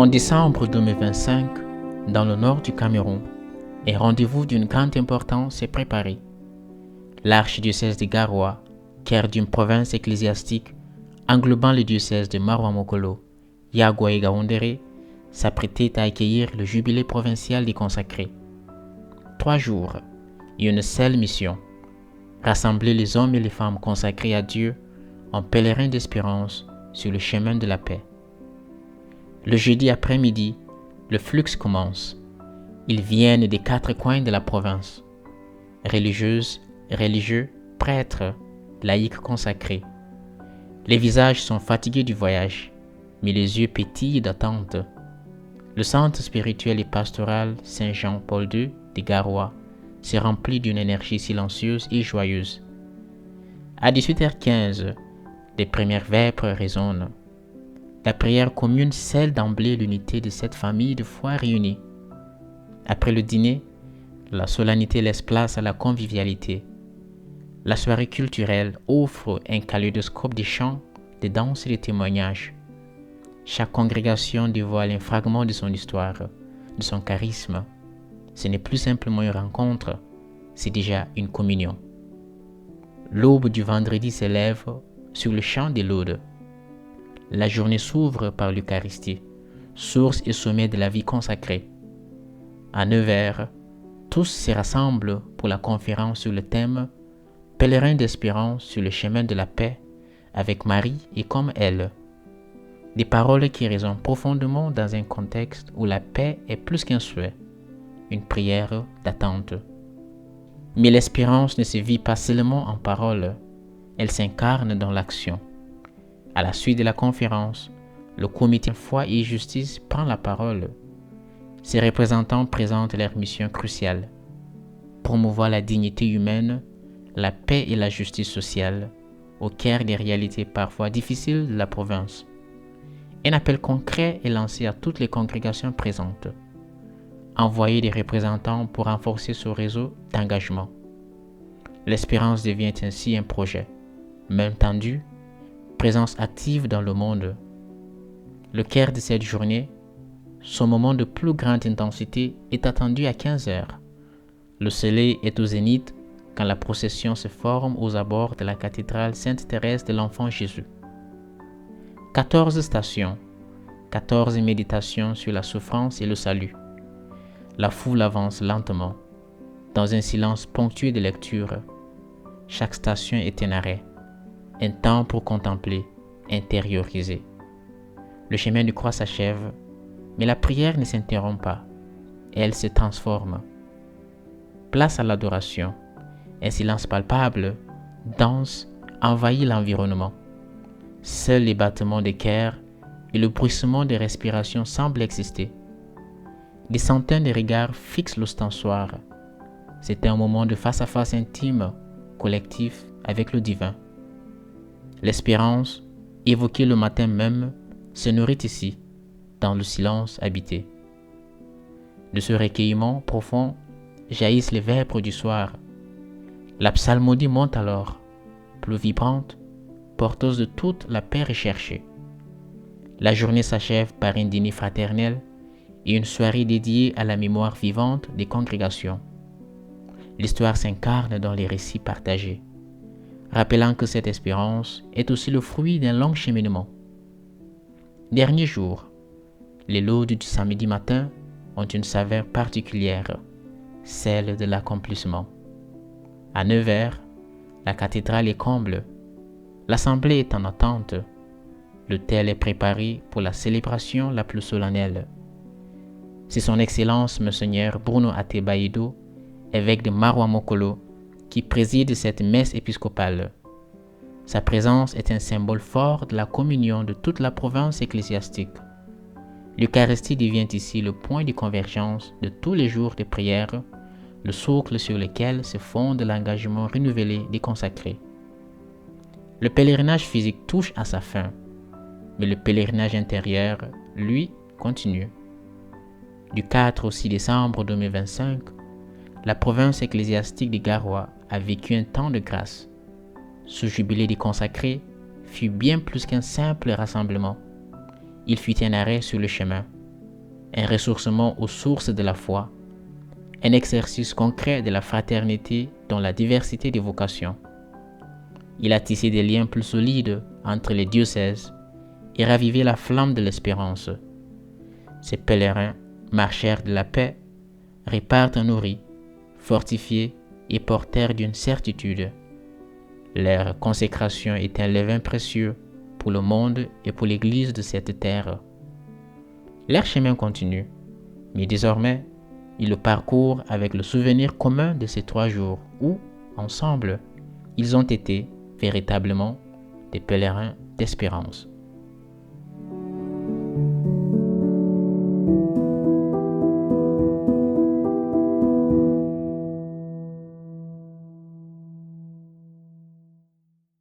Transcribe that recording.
décembre 2025, dans le nord du Cameroun, un rendez-vous d'une grande importance est préparé. L'archidiocèse de Garoua, cœur d'une province ecclésiastique englobant le diocèse de Maroua-Mokolo, Yagua et Gaoundéré, s'apprêtait à accueillir le jubilé provincial des consacrés. 3 jours et une seule mission: rassembler les hommes et les femmes consacrés à Dieu en pèlerins d'espérance sur le chemin de la paix. Le jeudi après-midi, le flux commence. Ils viennent des 4 coins de la province. Religieuses, religieux, prêtres, laïcs consacrés. Les visages sont fatigués du voyage, mais les yeux pétillent d'attente. Le centre spirituel et pastoral Saint-Jean-Paul II de Garoua se remplit d'une énergie silencieuse et joyeuse. À 18h15, les premières vêpres résonnent. La prière commune scelle d'emblée l'unité de cette famille de foi réunie. Après le dîner, la solennité laisse place à la convivialité. La soirée culturelle offre un kaléidoscope de chants, de danses et de témoignages. Chaque congrégation dévoile un fragment de son histoire, de son charisme. Ce n'est plus simplement une rencontre, c'est déjà une communion. L'aube du vendredi s'élève sur le champ des laudes. La journée s'ouvre par l'Eucharistie, source et sommet de la vie consacrée. À 9h, tous se rassemblent pour la conférence sur le thème « Pèlerins d'espérance sur le chemin de la paix avec Marie et comme elle ». Des paroles qui résonnent profondément dans un contexte où la paix est plus qu'un souhait, une prière d'attente. Mais l'espérance ne se vit pas seulement en paroles, elle s'incarne dans l'action. À la suite de la conférence, le comité Foi et Justice prend la parole. Ses représentants présentent leur mission cruciale: promouvoir la dignité humaine, la paix et la justice sociale, au cœur des réalités parfois difficiles de la province. Un appel concret est lancé à toutes les congrégations présentes. Envoyer des représentants pour renforcer ce réseau d'engagement. L'espérance devient ainsi un projet, même tendu, présence active dans le monde. Le cœur de cette journée, son moment de plus grande intensité, est attendu à 15h. Le soleil est au zénith quand la procession se forme aux abords de la cathédrale Sainte-Thérèse de l'Enfant Jésus. 14 stations, 14 méditations sur la souffrance et le salut. La foule avance lentement, dans un silence ponctué de lecture. Chaque station est un arrêt, un temps pour contempler, intérioriser. Le chemin de croix s'achève, mais la prière ne s'interrompt pas, elle se transforme. Place à l'adoration, un silence palpable, dense, envahit l'environnement. Seuls les battements des cœurs et le bruissement des respirations semblent exister. Des centaines de regards fixent l'ostensoir. C'est un moment de face-à-face intime, collectif avec le divin. L'espérance, évoquée le matin même, se nourrit ici, dans le silence habité. De ce recueillement profond jaillissent les vêpres du soir. La psalmodie monte alors, plus vibrante, porteuse de toute la paix recherchée. La journée s'achève par un dîner fraternel et une soirée dédiée à la mémoire vivante des congrégations. L'histoire s'incarne dans les récits partagés, rappelant que cette espérance est aussi le fruit d'un long cheminement. Dernier jour, les laudes du samedi matin ont une saveur particulière, celle de l'accomplissement. À 9h, la cathédrale est comble, l'assemblée est en attente, l'autel est préparé pour la célébration la plus solennelle. C'est son Excellence Monseigneur Bruno Atebaïdo, évêque de Maroua-Mokolo, qui préside cette messe épiscopale. Sa présence est un symbole fort de la communion de toute la province ecclésiastique. L'Eucharistie devient ici le point de convergence de tous les jours de prière, le socle sur lequel se fonde l'engagement renouvelé des consacrés. Le pèlerinage physique touche à sa fin, mais le pèlerinage intérieur, lui, continue. Du 4 au 6 décembre 2025, la province ecclésiastique de Garoua a vécu un temps de grâce. Ce jubilé des consacrés fut bien plus qu'un simple rassemblement. Il fut un arrêt sur le chemin, un ressourcement aux sources de la foi, un exercice concret de la fraternité dans la diversité des vocations. Il a tissé des liens plus solides entre les diocèses et ravivé la flamme de l'espérance. Ces pèlerins marchèrent de la paix, repartent nourris, fortifiés et porteurs d'une certitude. Leur consécration est un levain précieux pour le monde et pour l'Église de cette terre. Leur chemin continue, mais désormais, ils le parcourent avec le souvenir commun de ces 3 jours où, ensemble, ils ont été véritablement des pèlerins d'espérance.